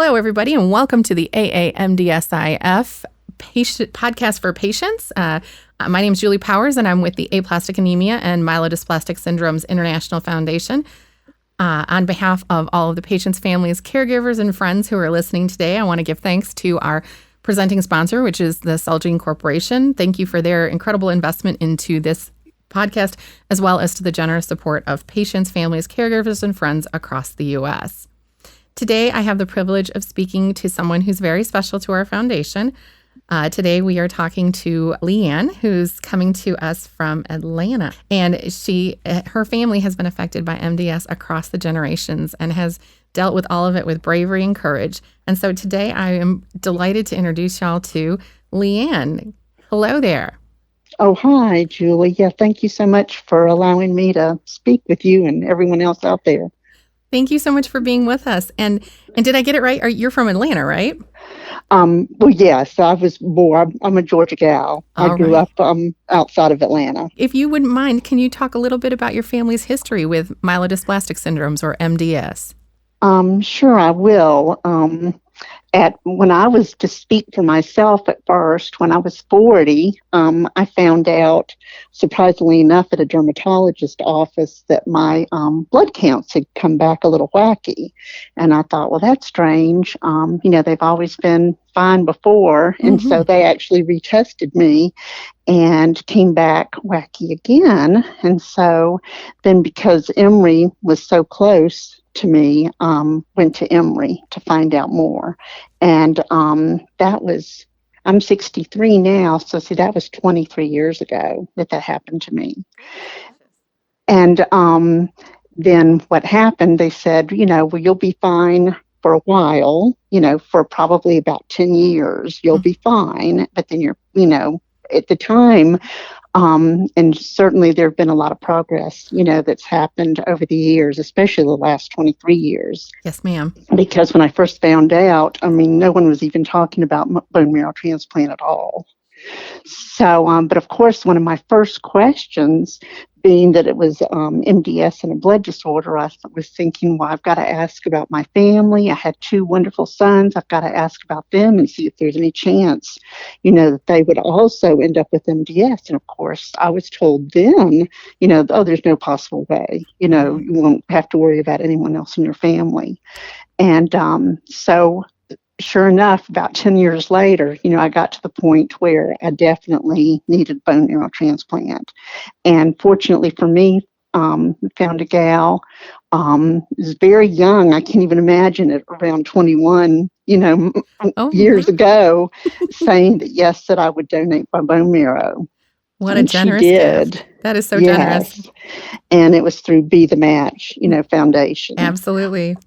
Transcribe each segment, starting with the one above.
Hello, everybody, and welcome to the AAMDSIF podcast for patients. My name is Julie Powers, and I'm with the Aplastic Anemia and Myelodysplastic Syndromes International Foundation. On behalf of all of the patients, families, caregivers, and friends who are listening today, I want to give thanks to our presenting sponsor, which is the Celgene Corporation. Thank you for their incredible investment into this podcast, as well as to the generous support of patients, families, caregivers, and friends across the U.S. Today, I have the privilege of speaking to someone who's very special to our foundation. Today, we are talking to Leigh Ann, who's coming to us from Atlanta. And her family has been affected by MDS across the generations and has dealt with all of it with bravery and courage. And so today, I am delighted to introduce y'all to Leigh Ann. Hello there. Oh, hi, Julie. Yeah, thank you so much for allowing me to speak with you and everyone else out there. Thank you so much for being with us. And did I get it right? You're from Atlanta, right? Well, yes, I was born. I'm a Georgia gal. I grew up outside of Atlanta. If you wouldn't mind, can you talk a little bit about your family's history with myelodysplastic syndromes, or MDS? Sure, I will. When I was to speak for myself at first, when I was 40, I found out, surprisingly enough, at a dermatologist office that my blood counts had come back a little wacky. And I thought, well, that's strange. They've always been fine before. And so they actually retested me and came back wacky again. And so then, because Emory was so close to me, went to Emory to find out more. And I'm 63 now, so see, that was 23 years ago that happened to me. And then what happened, they said, well, you'll be fine for a while, for probably about 10 years, you'll be fine. But then at the time, and certainly there have been a lot of progress, that's happened over the years, especially the last 23 years. Yes, ma'am. Because when I first found out, no one was even talking about bone marrow transplant at all. So, but of course, one of my first questions, being that it was MDS and a blood disorder, I was thinking, well, I've got to ask about my family. I had 2 wonderful sons. I've got to ask about them and see if there's any chance, that they would also end up with MDS. And of course, I was told then, there's no possible way, you won't have to worry about anyone else in your family. And so sure enough, about 10 years later, I got to the point where I definitely needed bone marrow transplant. And fortunately for me, found a gal, was very young. I can't even imagine it, around 21, years ago, saying that yes, that I would donate my bone marrow. What a generous gift. That is so generous. And it was through Be the Match, Foundation. Absolutely.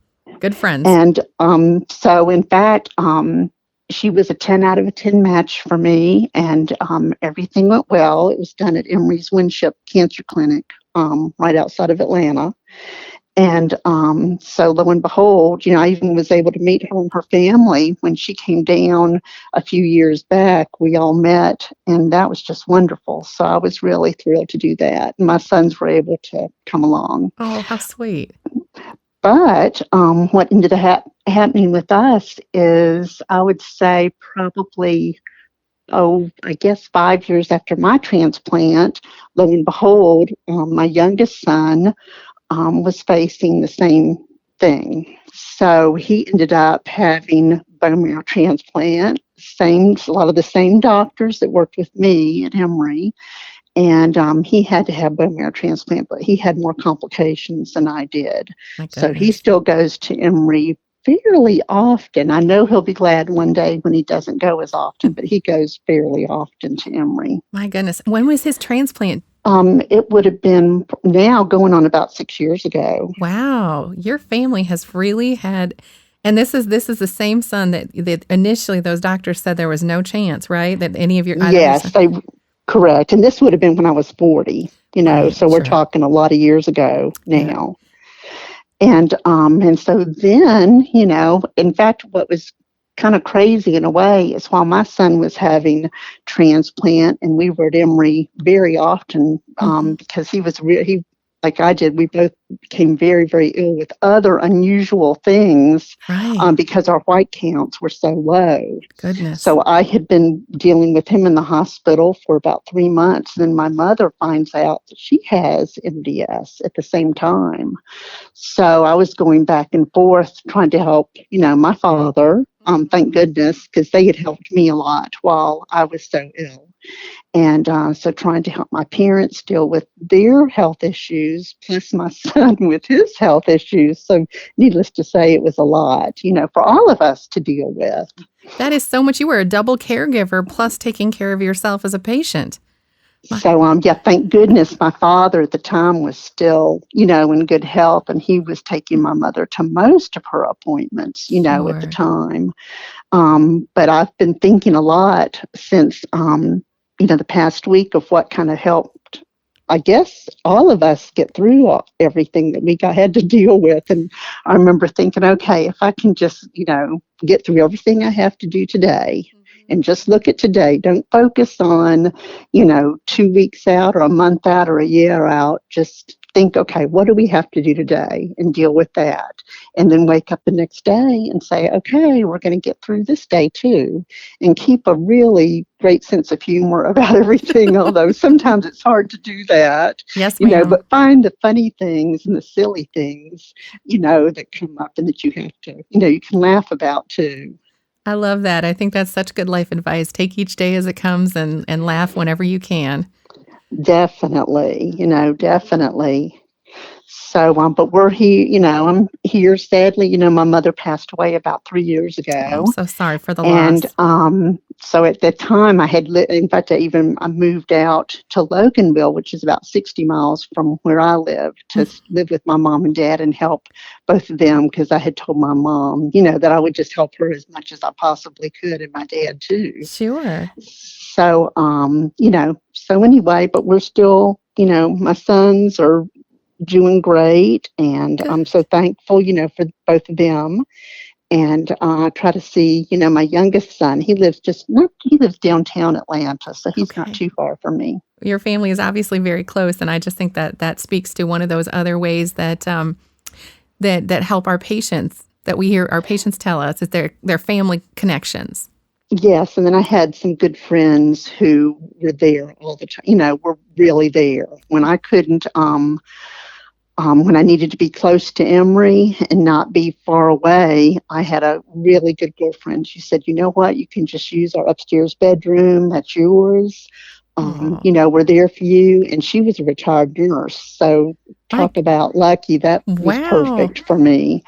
Good friends. And so, in fact, she was a 10 out of a 10 match for me, and everything went well. It was done at Emory's Winship Cancer Clinic right outside of Atlanta. And so, lo and behold, I even was able to meet her and her family when she came down a few years back. We all met, and that was just wonderful. So I was really thrilled to do that. And my sons were able to come along. Oh, how sweet. But what ended up happening with us is, I would say probably, I guess 5 years after my transplant, lo and behold, my youngest son was facing the same thing. So he ended up having bone marrow transplant, a lot of the same doctors that worked with me at Emory. And he had to have bone marrow transplant, but he had more complications than I did. So he still goes to Emory fairly often. I know he'll be glad one day when he doesn't go as often, but he goes fairly often to Emory. My goodness. When was his transplant? It would have been now going on about 6 years ago. Wow. Your family has really had, and this is the same son that initially those doctors said there was no chance, right? That any of your... Yes, correct. And this would have been when I was 40, so we're talking a lot of years ago now. Yeah. And so then, in fact, what was kind of crazy in a way is, while my son was having transplant and we were at Emory very often, because he like I did, we both became very, very ill with other unusual things Right. because our white counts were so low. Goodness. So I had been dealing with him in the hospital for about 3 months. Then my mother finds out that she has MDS at the same time. So I was going back and forth trying to help, my father. Thank goodness, because they had helped me a lot while I was so ill. And so trying to help my parents deal with their health issues, plus my son with his health issues. So needless to say, it was a lot, for all of us to deal with. That is so much. You were a double caregiver plus taking care of yourself as a patient. So, thank goodness my father at the time was still, in good health, and he was taking my mother to most of her appointments, at the Sure. time. But I've been thinking a lot since, the past week of what kind of helped, I guess, all of us get through everything that we had to deal with. And I remember thinking, okay, if I can just, get through everything I have to do today and just look at today, don't focus on, 2 weeks out or a month out or a year out, just think, okay, what do we have to do today and deal with that? And then wake up the next day and say, okay, we're going to get through this day too, and keep a really great sense of humor about everything, although sometimes it's hard to do that. Yes, ma'am. But find the funny things and the silly things, that come up and that you have to, you can laugh about too. I love that. I think that's such good life advice. Take each day as it comes and laugh whenever you can. Definitely, definitely. So, but we're here, I'm here sadly, my mother passed away about 3 years Oh, I'm ago. so sorry for the loss. And so at that time I had, in fact, I moved out to Loganville, which is about 60 miles from where I live, to live with my mom and dad and help both of them, because I had told my mom, that I would just help her as much as I possibly could, and my dad too. Sure. So, so anyway, but we're still, my sons are doing great, and Good. I'm so thankful, for both of them. And try to see, my youngest son. He lives downtown Atlanta, so he's not too far from me. Your family is obviously very close, and I just think that speaks to one of those other ways that that help our patients, that we hear our patients tell us, is their family connections. Yes, and then I had some good friends who were there all the time. Were really there when I couldn't. When I needed to be close to Emory and not be far away, I had a really good girlfriend. She said, you know what, you can just use our upstairs bedroom. That's yours. We're there for you. And she was a retired nurse. So talk about lucky. That was perfect for me.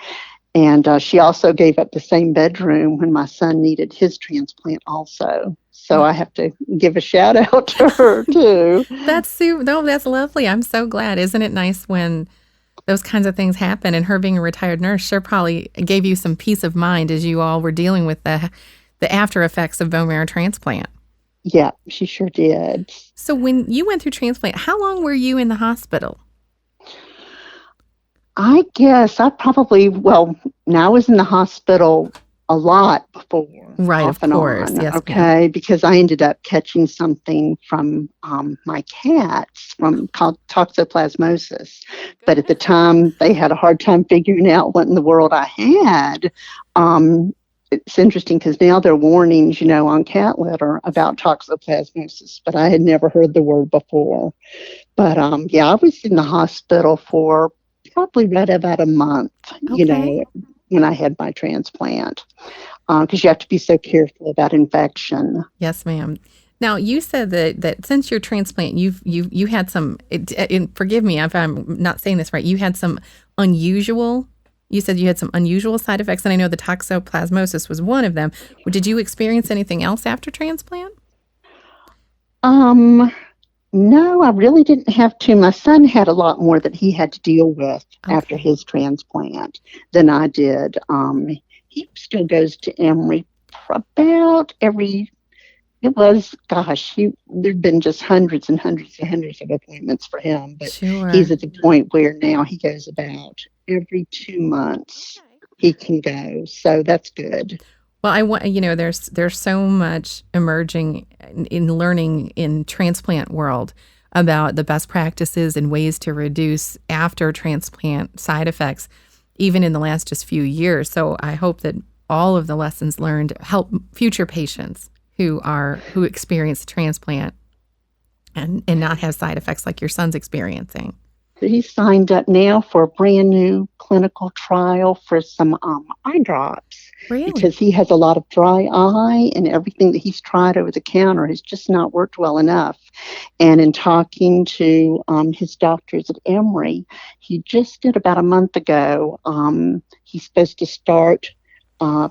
And she also gave up the same bedroom when my son needed his transplant also. So I have to give a shout out to her too. That's lovely. I'm so glad. Isn't it nice when those kinds of things happen? And her being a retired nurse sure probably gave you some peace of mind as you all were dealing with the after effects of bone marrow transplant. Yeah, she sure did. So when you went through transplant, how long were you in the hospital? I guess now I was in the hospital a lot before. Right, of course. On, yes. Okay, ma'am. Because I ended up catching something from my cats called toxoplasmosis. But at the time, they had a hard time figuring out what in the world I had. It's interesting because now there are warnings, on cat litter about toxoplasmosis, but I had never heard the word before. But I was in the hospital for probably right about a month, when I had my transplant, because you have to be so careful about infection. Yes, ma'am. Now, you said that since your transplant, you had some, forgive me if I'm not saying this right, you said you had some unusual side effects, and I know the toxoplasmosis was one of them. Did you experience anything else after transplant? No, I really didn't have to. My son had a lot more that he had to deal with after his transplant than I did. He still goes to Emory about there'd been just hundreds and hundreds and hundreds of appointments for him. But he's at the point where now he goes about every 2 months he can go. So that's good. Well, I want there's so much emerging in learning in transplant world. about the best practices and ways to reduce after transplant side effects, even in the last just few years. So I hope that all of the lessons learned help future patients who experience transplant and not have side effects like your son's experiencing. He's signed up now for a brand new clinical trial for some eye drops. Really? Because he has a lot of dry eye, and everything that he's tried over the counter has just not worked well enough. And in talking to his doctors at Emory, he just did about a month ago, he's supposed to start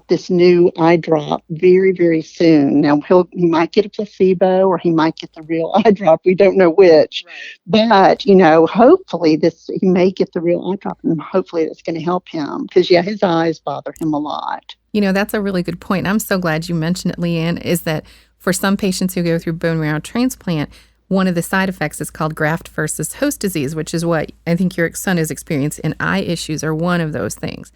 this new eye drop very, very soon. Now, he might get a placebo or he might get the real eye drop. We don't know which. Right. But, hopefully he may get the real eye drop, and hopefully that's going to help him because, his eyes bother him a lot. That's a really good point. I'm so glad you mentioned it, Leigh Ann, is that for some patients who go through bone marrow transplant, one of the side effects is called graft versus host disease, which is what I think your son has experienced, and eye issues are one of those things.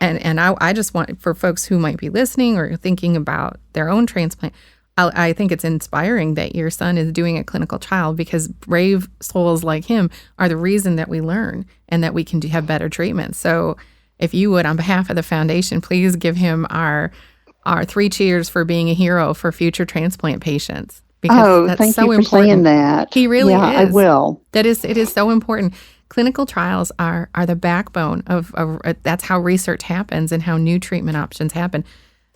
And I just want, for folks who might be listening or thinking about their own transplant, I think it's inspiring that your son is doing a clinical trial, because brave souls like him are the reason that we learn and that we can have better treatment. So if you would, on behalf of the foundation, please give him our 3 cheers for being a hero for future transplant patients. Because that's thank so you for important. saying that. He really is. I will. It is so important. Clinical trials are the backbone of that's how research happens and how new treatment options happen.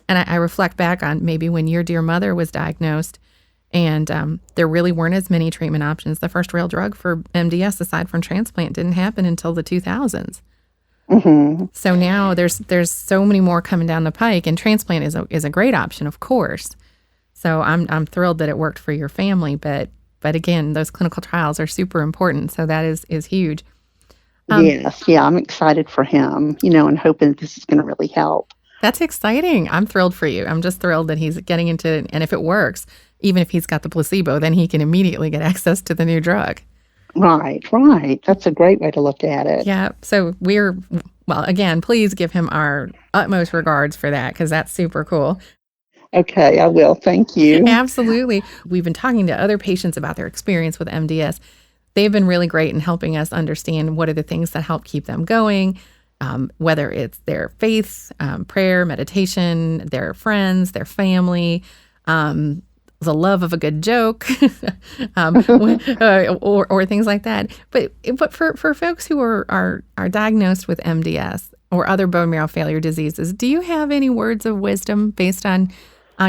And I reflect back on maybe when your dear mother was diagnosed, and there really weren't as many treatment options. The first real drug for MDS, aside from transplant, didn't happen until the 2000s. Mm-hmm. So now there's so many more coming down the pike, and transplant is a great option, of course. So I'm thrilled that it worked for your family, but again, those clinical trials are super important. So that is huge. Yes, I'm excited for him, and hoping this is going to really help. That's exciting. I'm thrilled for you. I'm just thrilled that he's getting into it. And if it works, even if he's got the placebo, then he can immediately get access to the new drug. Right. That's a great way to look at it. Yeah. So again, please give him our utmost regards for that, because that's super cool. Okay, I will. Thank you. Absolutely. We've been talking to other patients about their experience with MDS. They've been really great in helping us understand what are the things that help keep them going, whether it's their faith, prayer, meditation, their friends, their family, the love of a good joke, or things like that. But for folks who are diagnosed with MDS or other bone marrow failure diseases, do you have any words of wisdom based on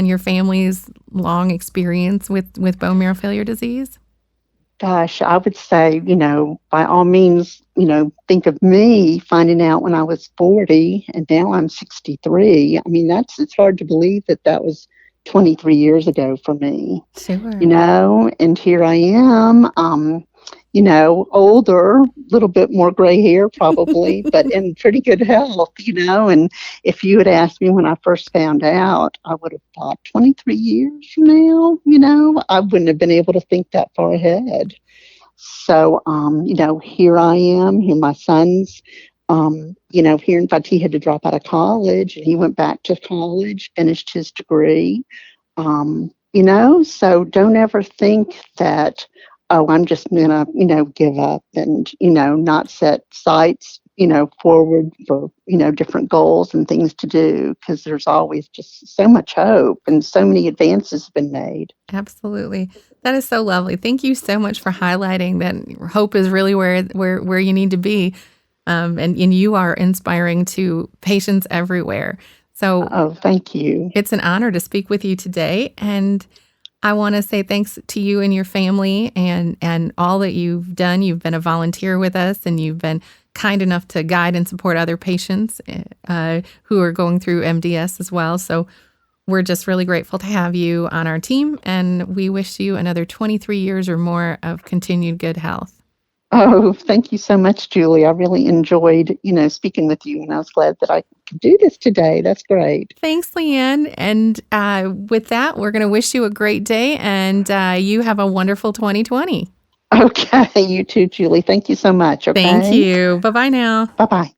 your family's long experience with bone marrow failure disease? Gosh, I would say, by all means, think of me finding out when I was 40 and now I'm 63. I mean, it's hard to believe that was 23 years ago for me. Sure. And here I am, older, a little bit more gray hair probably, but in pretty good health, and if you had asked me when I first found out, I would have thought 23 years from now, I wouldn't have been able to think that far ahead. So, here I am, here my son's, here in fact, he had to drop out of college and he went back to college, finished his degree, so don't ever think that, I'm just going to, give up and, not set sights, forward for, different goals and things to do, because there's always just so much hope and so many advances have been made. Absolutely. That is so lovely. Thank you so much for highlighting that hope is really where you need to be. And you are inspiring to patients everywhere. So thank you. It's an honor to speak with you today. And I want to say thanks to you and your family and all that you've done. You've been a volunteer with us, and you've been kind enough to guide and support other patients who are going through MDS as well. So we're just really grateful to have you on our team, and we wish you another 23 years or more of continued good health. Oh, thank you so much, Julie. I really enjoyed, speaking with you, and I was glad that I could do this today. That's great. Thanks, Leigh Ann. And with that, we're going to wish you a great day, and you have a wonderful 2020. Okay, you too, Julie. Thank you so much. Okay. Thank you. Bye-bye now. Bye-bye.